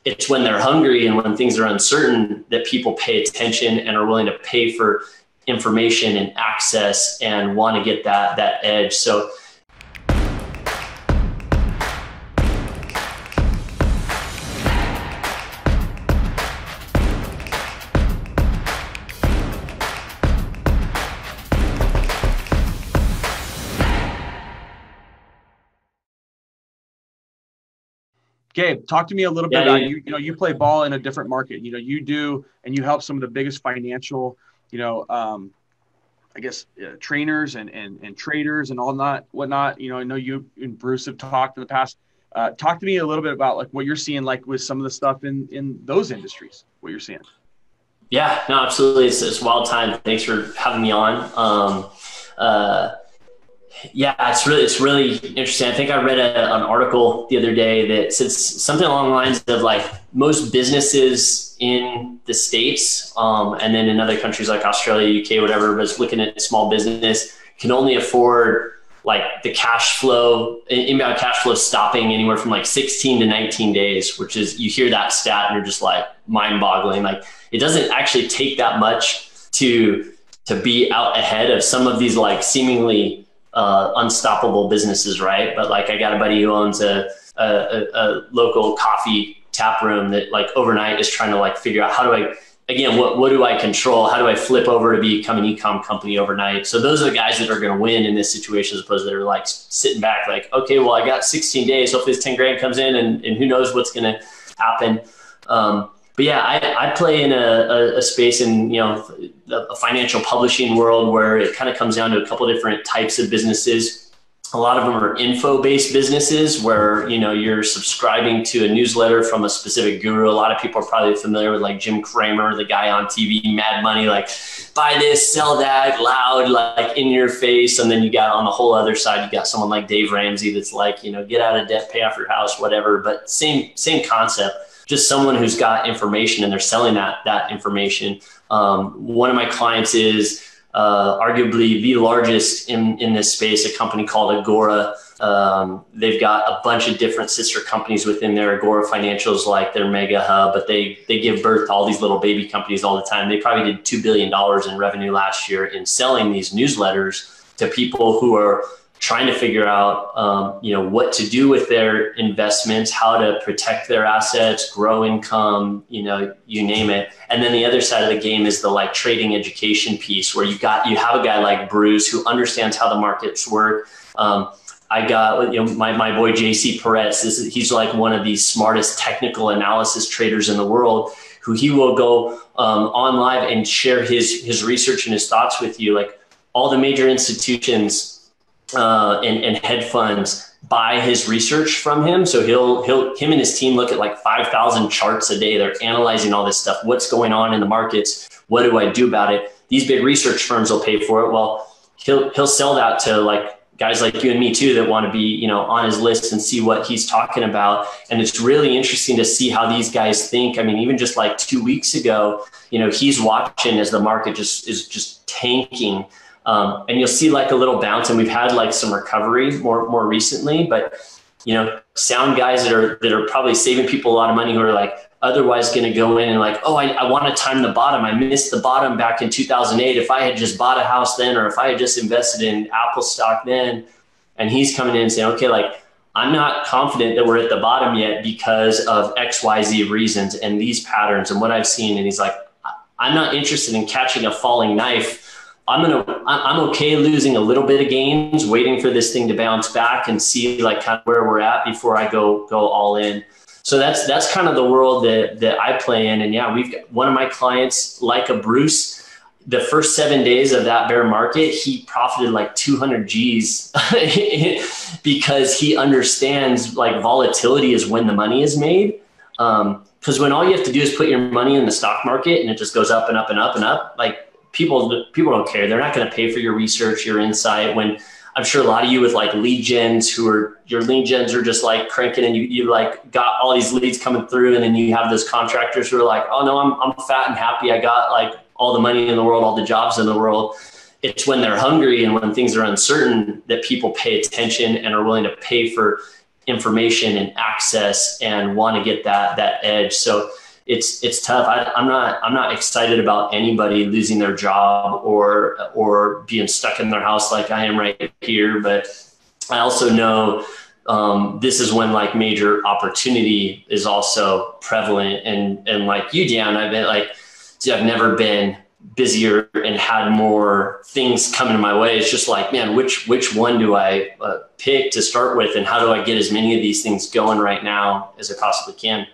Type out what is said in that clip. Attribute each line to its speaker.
Speaker 1: it's when they're hungry and when things are uncertain that people pay attention and are willing to pay for information and access and want to get that edge. So
Speaker 2: Gabe, talk to me a little bit about you. You know, you play ball in a different market. You know, you do, and you help some of the biggest financial, trainers and traders and all that, whatnot. You know, I know you and Bruce have talked in the past. Talk to me a little bit about like what you're seeing, like with some of the stuff in those industries. What you're seeing.
Speaker 1: Yeah, no, absolutely. It's wild time. Thanks for having me on. Yeah, it's really interesting. I think I read an article the other day that said something along the lines of like most businesses in the States, and then in other countries like Australia, UK, whatever, but looking at small business can only afford like the inbound cash flow stopping anywhere from like 16 to 19 days, which is, you hear that stat and you're just like mind boggling. Like it doesn't actually take that much to be out ahead of some of these like seemingly unstoppable businesses, right? But like I got a buddy who owns a local coffee tap room that like overnight is trying to like figure out what do I control? How do I flip over to become an e-com company overnight? So those are the guys that are going to win in this situation, as opposed to they're like sitting back like, okay, well I got 16 days. Hopefully this 10 grand comes in and who knows what's going to happen. But yeah, I play in a space in, a financial publishing world where it kind of comes down to a couple of different types of businesses. A lot of them are info-based businesses where, you're subscribing to a newsletter from a specific guru. A lot of people are probably familiar with like Jim Cramer, the guy on TV, Mad Money, like buy this, sell that, loud, like in your face. And then you got on the whole other side, you got someone like Dave Ramsey that's like, get out of debt, pay off your house, whatever. But same concept. Just someone who's got information and they're selling that information. One of my clients is arguably the largest in this space, a company called Agora. They've got a bunch of different sister companies within their Agora Financials, like their mega hub, but they give birth to all these little baby companies all the time. They probably did $2 billion in revenue last year in selling these newsletters to people who are trying to figure out, what to do with their investments, how to protect their assets, grow income, you name it. And then the other side of the game is the like trading education piece where you have a guy like Bruce who understands how the markets work. I got, my boy, JC Peretz, he's like one of the smartest technical analysis traders in the world, who he will go on live and share his research and his thoughts with you. Like all the major institutions and hedge funds buy his research from him. So him and his team look at like 5,000 charts a day. They're analyzing all this stuff. What's going on in the markets? What do I do about it? These big research firms will pay for it. Well, he'll sell that to like guys like you and me too, that want to be, on his list and see what he's talking about. And it's really interesting to see how these guys think. I mean, even just like 2 weeks ago, he's watching as the market is just tanking. And you'll see like a little bounce, and we've had like some recovery more recently, but sound guys that are probably saving people a lot of money, who are like otherwise going to go in and like, oh, I want to time the bottom. I missed the bottom back in 2008. If I had just bought a house then, or if I had just invested in Apple stock then. And he's coming in and saying, okay, like I'm not confident that we're at the bottom yet because of XYZ reasons and these patterns and what I've seen. And he's like, I'm not interested in catching a falling knife. I'm okay losing a little bit of gains, waiting for this thing to bounce back and see like kind of where we're at before I go all in. So that's kind of the world that I play in. And yeah, we've got one of my clients, like a Bruce, the first 7 days of that bear market, he profited like 200 G's because he understands like volatility is when the money is made. Because when all you have to do is put your money in the stock market and it just goes up and up and up and up, like people don't care. They're not going to pay for your research, your insight. When I'm sure a lot of you with like lead gens your lead gens are just like cranking and you like got all these leads coming through. And then you have those contractors who are like, oh no, I'm fat and happy. I got like all the money in the world, all the jobs in the world. It's when they're hungry and when things are uncertain that people pay attention and are willing to pay for information and access and want to get that edge. So it's tough. I'm not excited about anybody losing their job or being stuck in their house like I am right here. But I also know this is when like major opportunity is also prevalent. And like you, Dan, I've been like, dude, I've never been busier and had more things coming my way. It's just like, man, which one do I pick to start with? And how do I get as many of these things going right now as I possibly can?